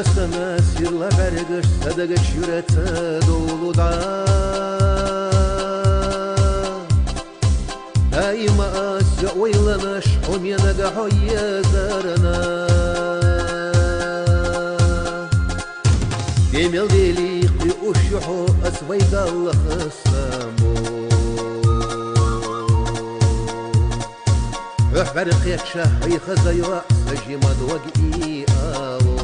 sana sirla vergış sadagı şürete doluda Daima asya oylanış o menaga hoya zarana Demel delikli uşuhu asvayda Allah ıslamu Öhber kıyakşa hayıkhaza yuva sajimad vag'i alo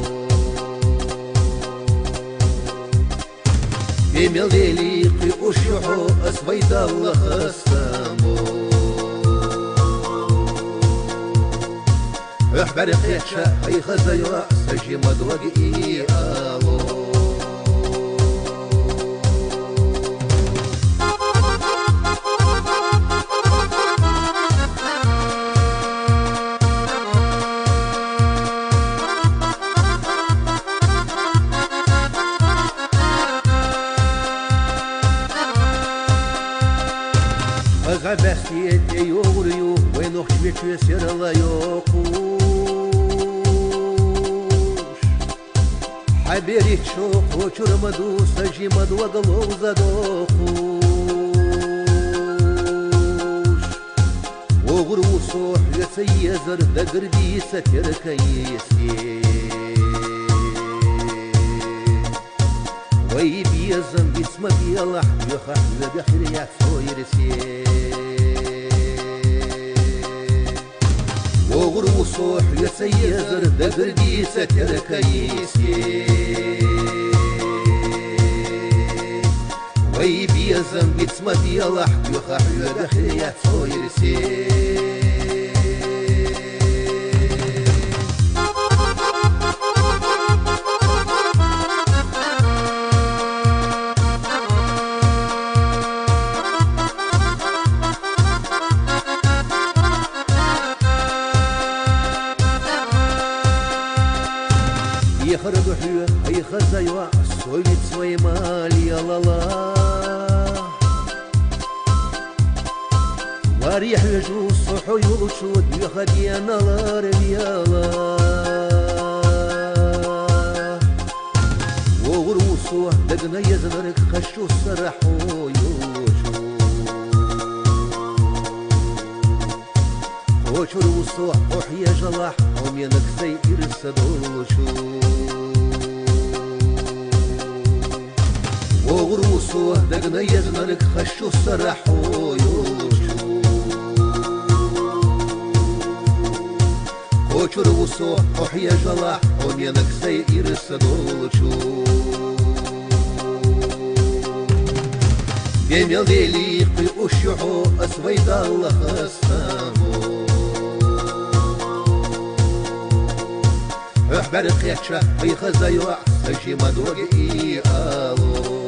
Demel delikli uşuhu asvayda Allah ıslamu Öhber kıyakşa hayıkhaza yuva sajimad vag'i alo Gabestiyete yoğuruyor ve nokçüye serala yokuş Haberi çok uçurmadı sacimadı ve galovza dokuş Oğur usuh yetse yazar da gırdiyse terkayesi Vay biyazan bisma biyalah yuha ve bihri soyresi Oğur usuh yetse yazar da gırdiyse terkayesi Vay biyazan bisma biyalah yuha ve bihri soyresi Ехар духю, айхаза юа, совет своей мали алала Варих вежу, суху юлучу, дюхадьяналар вияла Оғыр усу, дагна язынарык, хашу сараху юлучу Хочур усу, охья жалах, оменак сей ирса долучу Оғыр усу, дагна язынарык, хашу сараху юлучу Хочур усу, охья жалах, оменак сей ирса долучу Демел деликы ушуху, асвайда Аллах астаму Öhber kıyakça ayıkhaza yuva sajimad vag'i alo